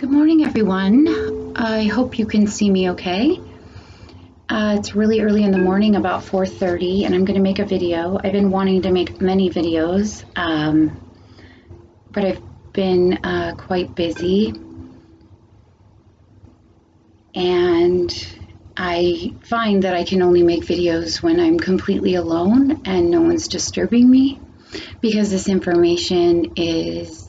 Good morning, everyone. I hope you can see me okay. It's really early in the morning, about 4:30, and I'm going to make a video. I've been wanting to make many videos, but I've been quite busy, and I find that I can only make videos when I'm completely alone and no one's disturbing me, because this information is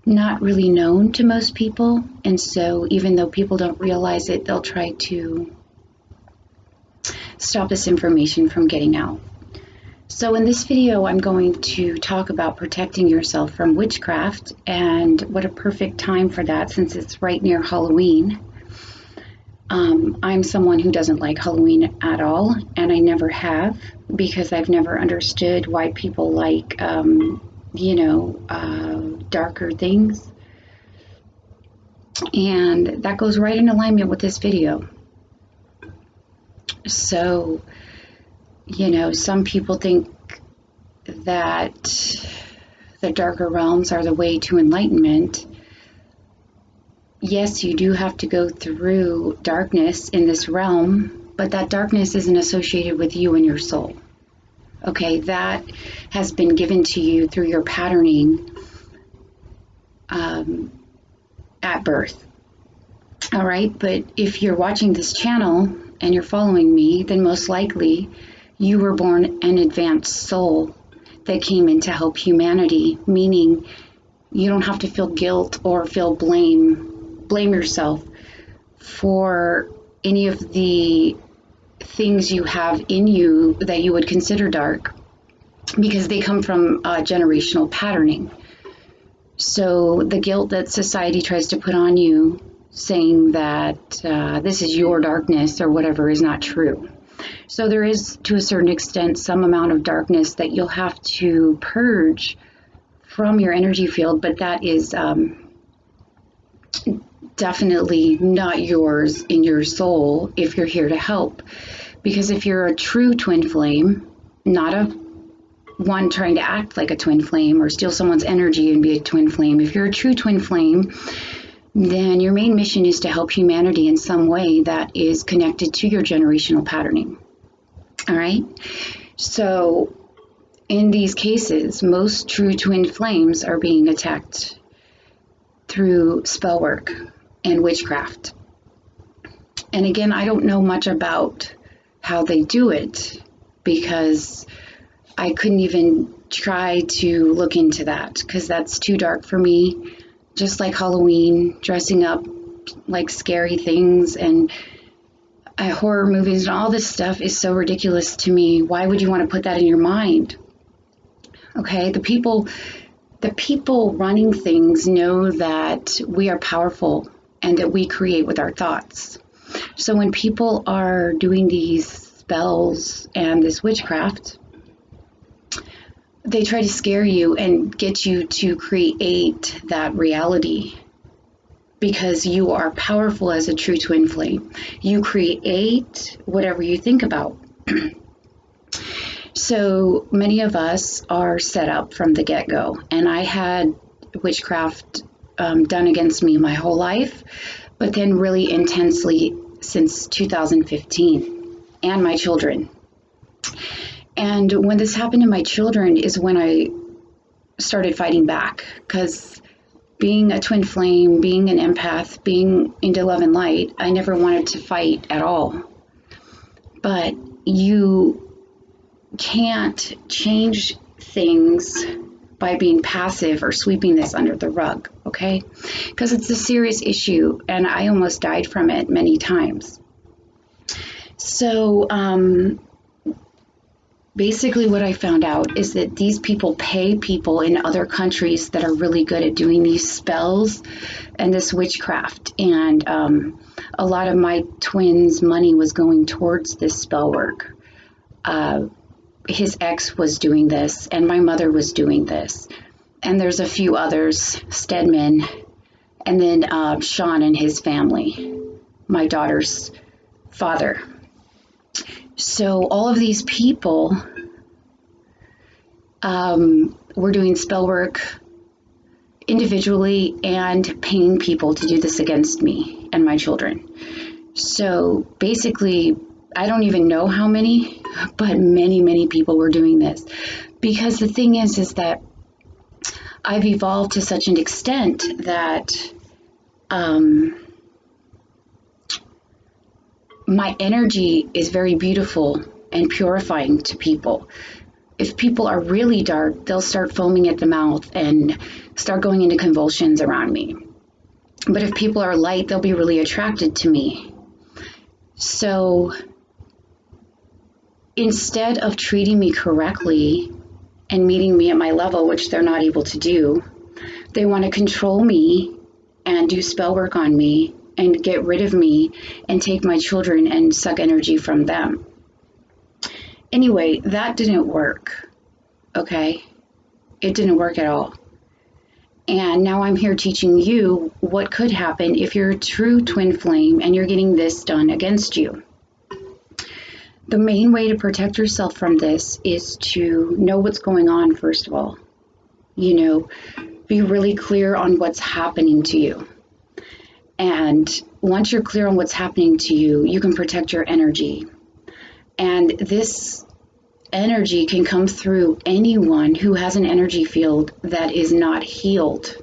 not really known to most people, and so even though people don't realize it, they'll try to stop this information from getting out. So in this video, I'm going to talk about protecting yourself from witchcraft, and what a perfect time for that since it's right near Halloween. I'm someone who doesn't like Halloween at all, and I never have, because I've never understood why people like darker things. And that goes right in alignment with this video. So, some people think that the darker realms are the way to enlightenment. Yes, you do have to go through darkness in this realm, but that darkness isn't associated with you and your soul. Okay, that has been given to you through your patterning at birth. All right, but if you're watching this channel and you're following me, then most likely you were born an advanced soul that came in to help humanity, meaning you don't have to feel guilt or feel blame yourself for any of the things you have in you that you would consider dark, because they come from generational patterning. So the guilt that society tries to put on you, saying that this is your darkness or whatever, is not true. So there is, to a certain extent, some amount of darkness that you'll have to purge from your energy field, but that is definitely not yours in your soul if you're here to help. Because if you're a true twin flame, not a one trying to act like a twin flame or steal someone's energy and be a twin flame, if you're a true twin flame, then your main mission is to help humanity in some way that is connected to your generational patterning. All right? So in these cases, most true twin flames are being attacked through spell work and witchcraft. And again, I don't know much about how they do it, because I couldn't even try to look into that, because that's too dark for me. Just like Halloween, dressing up like scary things and horror movies and all this stuff is so ridiculous to me. Why would you want to put that in your mind? Okay, the people running things know that we are powerful and that we create with our thoughts. So when people are doing these spells and this witchcraft, they try to scare you and get you to create that reality, because you are powerful as a true twin flame. You create whatever you think about. So many of us are set up from the get-go, and I had witchcraft done against me my whole life, but then really intensely since 2015, and my children. And when this happened to my children is when I started fighting back, because being a twin flame, being an empath, being into love and light, I never wanted to fight at all. But you can't change things by being passive or sweeping this under the rug, okay? Because it's a serious issue, and I almost died from it many times. So basically what I found out is that these people pay people in other countries that are really good at doing these spells and this witchcraft. And a lot of my twins' money was going towards this spell work. His ex was doing this, and my mother was doing this. And there's a few others, Stedman, and then Sean and his family, my daughter's father. So all of these people were doing spell work individually and paying people to do this against me and my children. So basically, I don't even know how many, but many people were doing this. Because the thing is that I've evolved to such an extent that my energy is very beautiful and purifying to people. If people are really dark, they'll start foaming at the mouth and start going into convulsions around me. But if people are light, they'll be really attracted to me. So instead of treating me correctly and meeting me at my level, which they're not able to do, they want to control me and do spell work on me and get rid of me and take my children and suck energy from them. Anyway, that didn't work, okay? It didn't work at all. And now I'm here teaching you what could happen if you're a true twin flame and you're getting this done against you. The main way to protect yourself from this is to know what's going on, first of all. Be really clear on what's happening to you. And once you're clear on what's happening to you, you can protect your energy. And this energy can come through anyone who has an energy field that is not healed.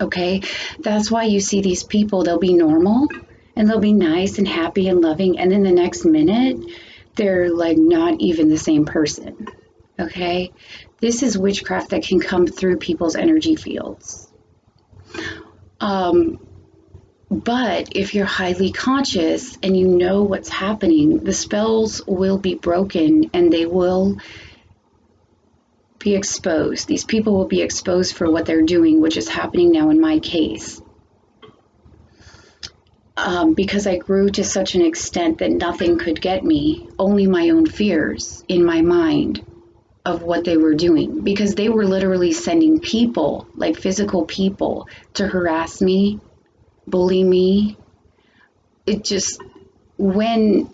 Okay? That's why you see these people, they'll be normal and they'll be nice and happy and loving, and then the next minute they're like not even the same person. Okay? This is witchcraft that can come through people's energy fields. But if you're highly conscious and you know what's happening, the spells will be broken and they will be exposed. These people will be exposed for what they're doing, which is happening now in my case. Because I grew to such an extent that nothing could get me, only my own fears in my mind of what they were doing. Because they were literally sending people, like physical people, to harass me, bully me. It just, when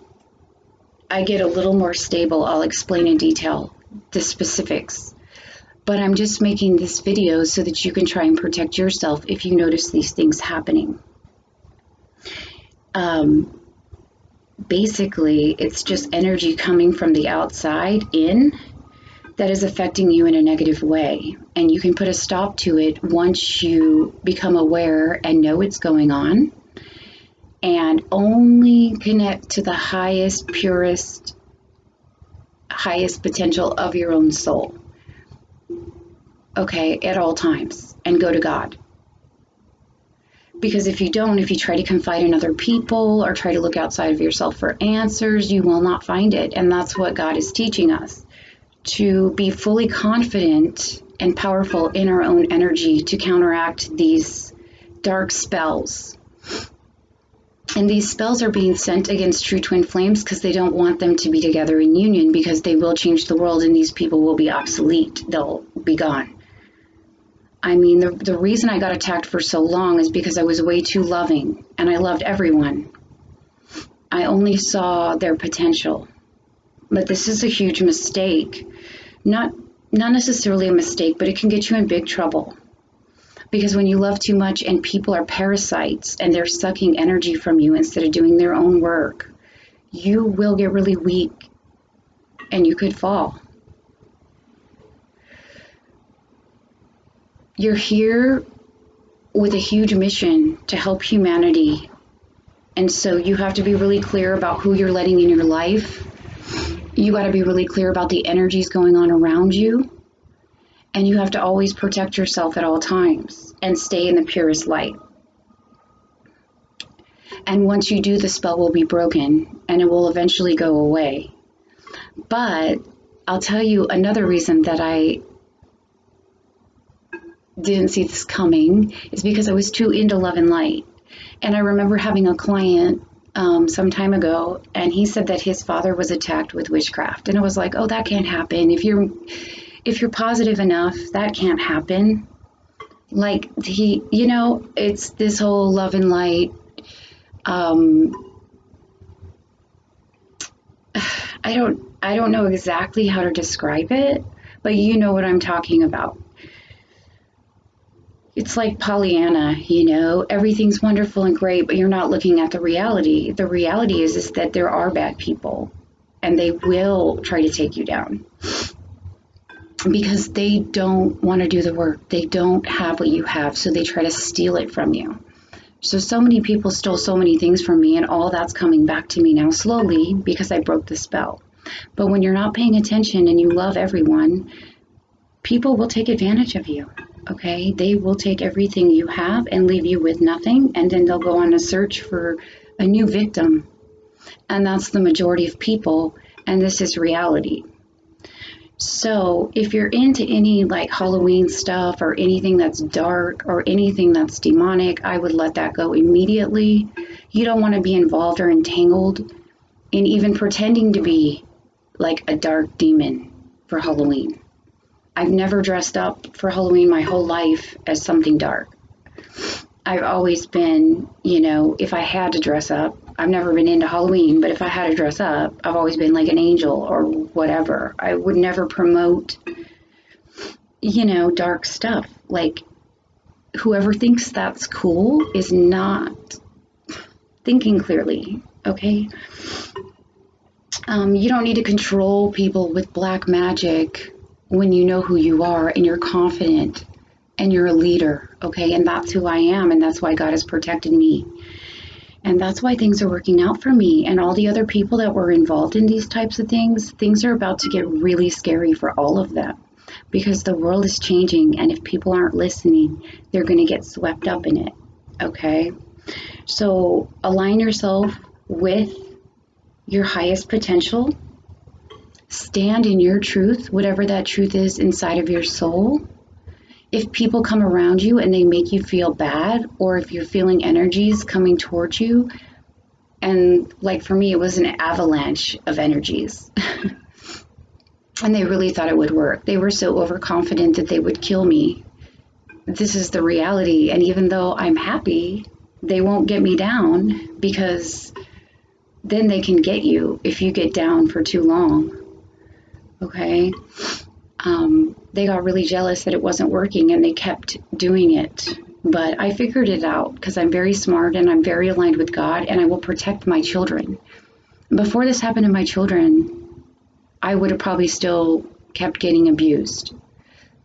I get a little more stable, I'll explain in detail the specifics. But I'm just making this video so that you can try and protect yourself if you notice these things happening. Basically, it's just energy coming from the outside in that is affecting you in a negative way. And you can put a stop to it once you become aware and know what's going on, and only connect to the highest, purest, highest potential of your own soul. Okay, at all times, and go to God. Because if you don't, if you try to confide in other people or try to look outside of yourself for answers, you will not find it. And that's what God is teaching us, to be fully confident and powerful in our own energy to counteract these dark spells. And these spells are being sent against true twin flames because they don't want them to be together in union, because they will change the world and these people will be obsolete. They'll be gone. I mean, the reason I got attacked for so long is because I was way too loving and I loved everyone. I only saw their potential. But this is a huge mistake. Not necessarily a mistake, but it can get you in big trouble. Because when you love too much and people are parasites and they're sucking energy from you instead of doing their own work, you will get really weak and you could fall. You're here with a huge mission to help humanity. And so you have to be really clear about who you're letting in your life. You got to be really clear about the energies going on around you. And you have to always protect yourself at all times and stay in the purest light. And once you do, the spell will be broken and it will eventually go away. But I'll tell you another reason that I didn't see this coming is because I was too into love and light. And I remember having a client some time ago, and he said that his father was attacked with witchcraft. And I was like, oh, that can't happen. If you're positive enough, that can't happen. Like it's this whole love and light. I don't know exactly how to describe it, but you know what I'm talking about. it's like Pollyanna, you know, everything's wonderful and great, but you're not looking at the reality. The reality is that there are bad people and they will try to take you down because they don't want to do the work. They don't have what you have, so they try to steal it from you. So many people stole so many things from me, and all that's coming back to me now slowly because I broke the spell. But when you're not paying attention and you love everyone, people will take advantage of you. Okay, they will take everything you have and leave you with nothing, and then they'll go on a search for a new victim. And that's the majority of people, and this is reality. So if you're into any like Halloween stuff or anything that's dark or anything that's demonic, I would let that go immediately. You don't want to be involved or entangled in even pretending to be like a dark demon for Halloween. I've never dressed up for Halloween my whole life as something dark. I've always been, you know, if I had to dress up, I've never been into Halloween, but if I had to dress up, I've always been like an angel or whatever. I would never promote, you know, dark stuff. Like, whoever thinks that's cool is not thinking clearly, okay? You don't need to control people with black magic when you know who you are and you're confident and you're a leader, okay? And that's who I am, and that's why God has protected me. And that's why things are working out for me. And all the other people that were involved in these types of things are about to get really scary for all of them because the world is changing. And if people aren't listening, they're going to get swept up in it, okay? So align yourself with your highest potential. Stand in your truth, whatever that truth is inside of your soul. If people come around you and they make you feel bad, or if you're feeling energies coming towards you, and like for me, it was an avalanche of energies, and they really thought it would work. They were so overconfident that they would kill me. This is the reality, and even though I'm happy, they won't get me down because then they can get you if you get down for too long, okay? They got really jealous that it wasn't working and they kept doing it. But I figured it out because I'm very smart and I'm very aligned with God and I will protect my children. Before this happened to my children, I would have probably still kept getting abused.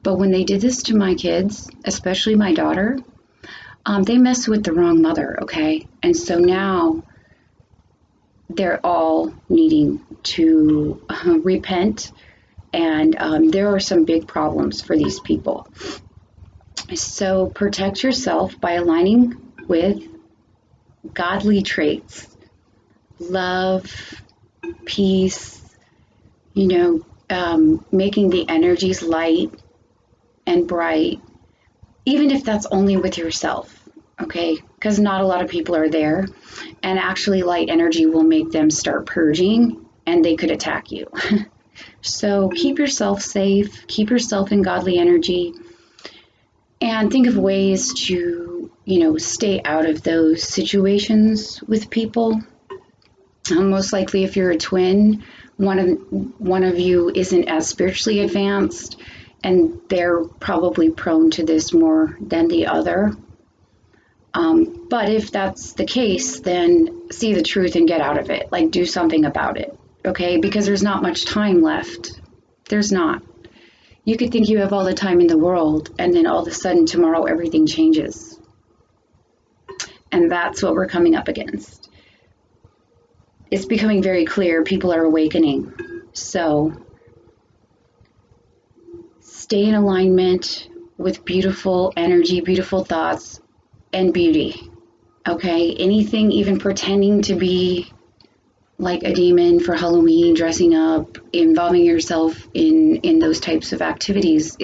But when they did this to my kids, especially my daughter, they messed with the wrong mother, okay? And so now they're all needing to repent. And there are some big problems for these people. So protect yourself by aligning with godly traits, love, peace, you know, making the energies light and bright, even if that's only with yourself, okay? Because not a lot of people are there. And actually light energy will make them start purging and they could attack you. So keep yourself safe, keep yourself in godly energy, and think of ways to, you know, stay out of those situations with people. Most likely if you're a twin, one of you isn't as spiritually advanced, and they're probably prone to this more than the other. But if that's the case, then see the truth and get out of it. Like, do something about it. Okay, because there's not much time left. There's not. You could think you have all the time in the world, and then all of a sudden tomorrow everything changes. And that's what we're coming up against. It's becoming very clear people are awakening. So stay in alignment with beautiful energy, beautiful thoughts, and beauty. Okay, anything even pretending to be like a demon for Halloween, dressing up, involving yourself in those types of activities,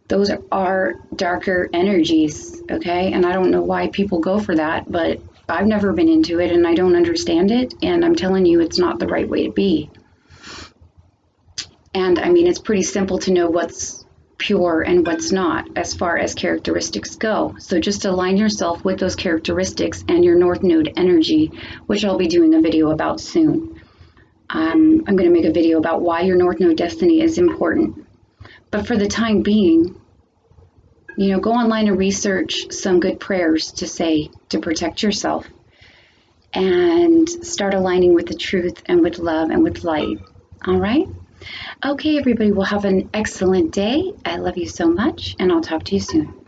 those are darker energies, okay? And I don't know why people go for that, but I've never been into it and I don't understand it, and I'm telling you it's not the right way to be. And I mean, it's pretty simple to know what's pure and what's not as far as characteristics go. So just align yourself with those characteristics and your North Node energy, which I'll be doing a video about soon. I'm going to make a video about why your North Node destiny is important. But for the time being, Go online and research some good prayers to say to protect yourself, and start aligning with the truth and with love and with light. All right? Okay, everybody, well, have an excellent day. I love you so much, and I'll talk to you soon.